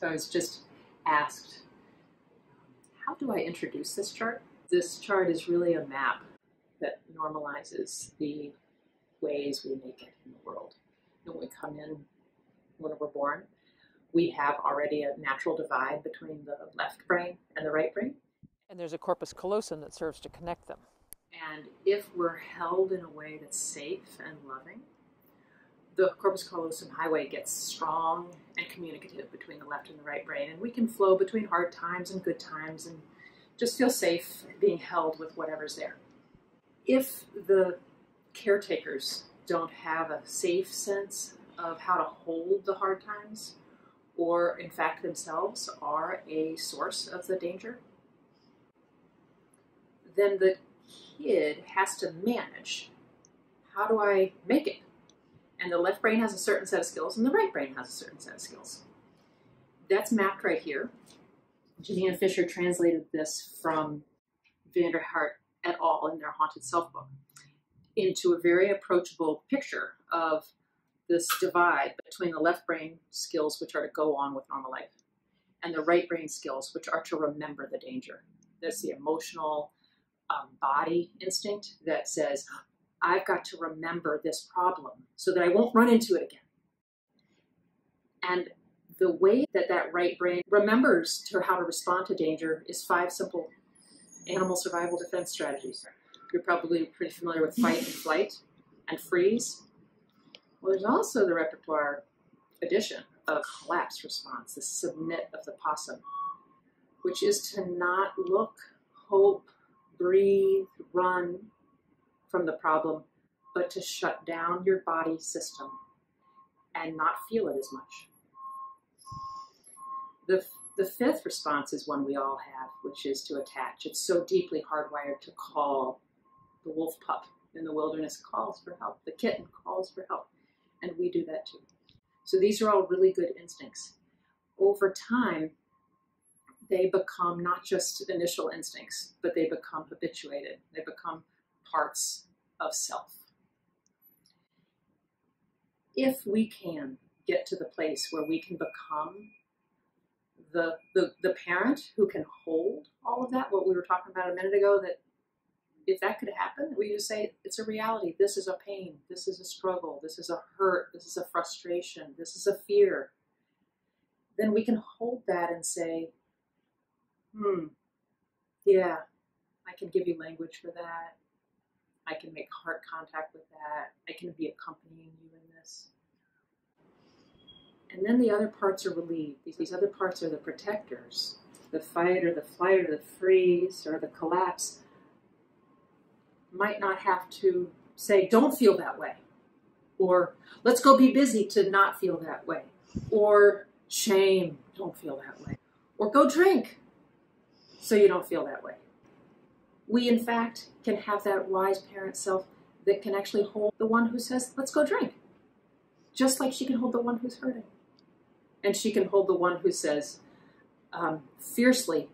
So I was just asked, how do I introduce this chart? This chart is really a map that normalizes the ways we make it in the world. When we come in, when we're born, we have already a natural divide between the left brain and the right brain. And there's a corpus callosum that serves to connect them. And if we're held in a way that's safe and loving, the corpus callosum highway gets strong and communicative between the left and the right brain, and we can flow between hard times and good times and just feel safe being held with whatever's there. If the caretakers don't have a safe sense of how to hold the hard times, or in fact themselves are a source of the danger, then the kid has to manage, how do I make it? And the left brain has a certain set of skills and the right brain has a certain set of skills. That's mapped right here. Janina Fisher translated this from Vanderhart et al. In their Haunted Self book into a very approachable picture of this divide between the left brain skills, which are to go on with normal life, and the right brain skills, which are to remember the danger. There's the emotional body instinct that says, I've got to remember this problem so that I won't run into it again. And the way that that right brain remembers how to respond to danger is 5 simple animal survival defense strategies. You're probably pretty familiar with fight and flight and freeze. Well, there's also the repertoire addition of collapse response, the submit of the possum, which is to not look, hope, breathe, run from the problem, but to shut down your body system and not feel it as much. The 5th response is one we all have, which is to attach. It's so deeply hardwired to call. The wolf pup in the wilderness calls for help. The kitten calls for help. And we do that too. So these are all really good instincts. Over time, they become not just initial instincts, but they become habituated. They become parts of self. If we can get to the place where we can become the parent who can hold all of that, what we were talking about a minute ago, that if that could happen, we just say, it's a reality. This is a pain. This is a struggle. This is a hurt. This is a frustration. This is a fear. Then we can hold that and say, yeah, I can give you language for that. I can make heart contact with that. I can be accompanying you in this. And then the other parts are relieved. These other parts are the protectors. The fight or the flight or the freeze or the collapse might not have to say, don't feel that way. Or let's go be busy to not feel that way. Or shame, don't feel that way. Or go drink so you don't feel that way. We, in fact, can have that wise parent self that can actually hold the one who says, let's go drink. Just like she can hold the one who's hurting. And she can hold the one who says, fiercely,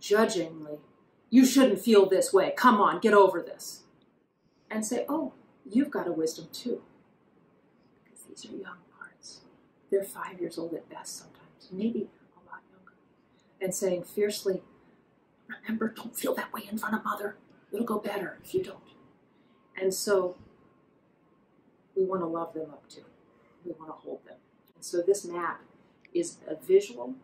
judgingly, you shouldn't feel this way. Come on, get over this. And say, oh, you've got a wisdom too. Because these are young parts. They're 5 years old at best sometimes, maybe a lot younger. And saying fiercely, remember, don't feel that way in front of mother. It'll go better if you don't. And so we want to love them up too. We want to hold them. And so this map is a visual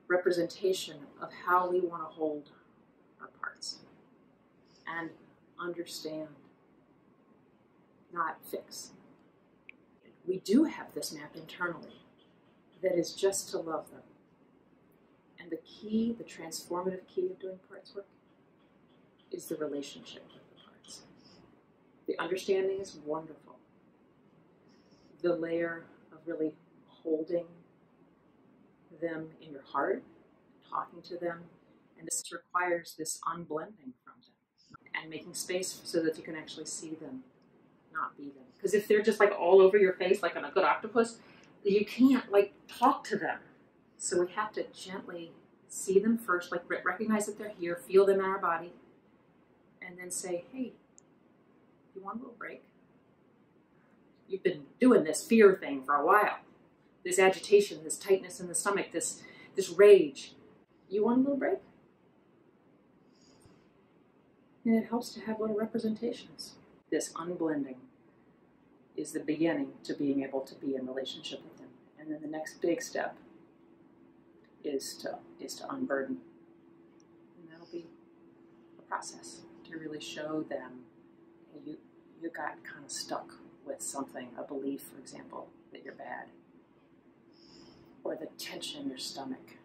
representation of how we want to hold our parts and understand, not fix. We do have this map internally that is just to love them. And the key, the transformative key of doing parts work is the relationship with the parts. The understanding is wonderful. The layer of really holding them in your heart, talking to them, and this requires this unblending from them and making space so that you can actually see them, not be them. Because if they're just like all over your face, like on a good octopus, you can't like talk to them. So we have to gently see them first, like recognize that they're here, feel them in our body, and then say, hey, you want a little break? You've been doing this fear thing for a while. this agitation, this tightness in the stomach, this rage. You want a little break? And it helps to have little representations. This unblending is the beginning to being able to be in relationship with them. And then the next big step is to unburden. And that'll be a process to really show them, hey, you got kind of stuck with something, a belief, for example, that you're bad. Or the tension in your stomach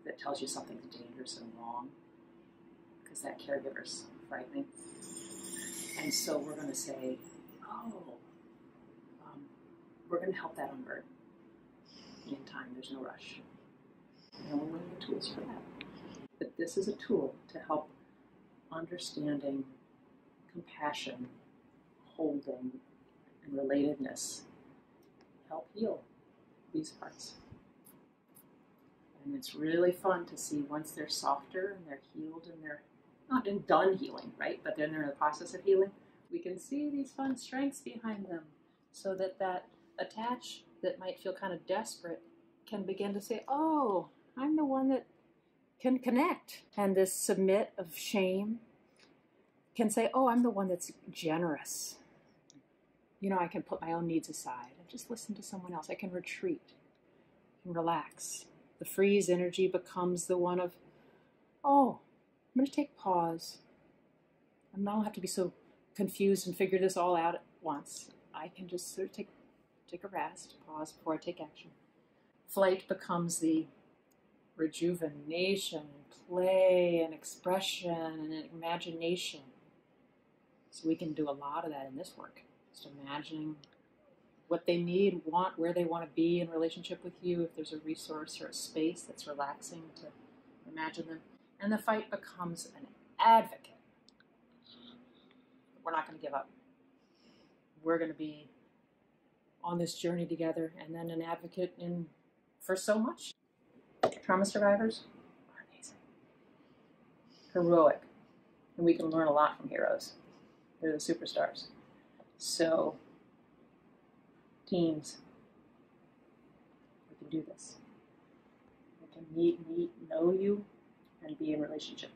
that tells you something's dangerous and wrong, because that caregiver's frightening. And so we're going to say, we're going to help that unburden. In time, there's no rush. And we're learning the tools for that. But this is a tool to help understanding, compassion, holding, and relatedness help heal these parts. And it's really fun to see once they're softer and they're healed and they're not done healing, right? But then they're in the process of healing. We can see these fun strengths behind them so that attach that might feel kind of desperate can begin to say, oh, I'm the one that can connect. And this submit of shame can say, oh, I'm the one that's generous. You know, I can put my own needs aside and just listen to someone else. I can retreat, I can relax. The freeze energy becomes the one of, oh, I'm going to take pause. I don't have to be so confused and figure this all out at once. I can just sort of take a rest, pause before I take action. Flight becomes the rejuvenation, and play, and expression, and imagination. So we can do a lot of that in this work. Just imagining what they need, want, where they want to be in relationship with you, if there's a resource or a space that's relaxing to imagine them. And the fight becomes an advocate. We're not going to give up. We're going to be on this journey together, and then an advocate for so much. Trauma survivors are amazing. Heroic. And we can learn a lot from heroes. They're the superstars. So, teams, we can do this. We can meet, know you, and be in relationship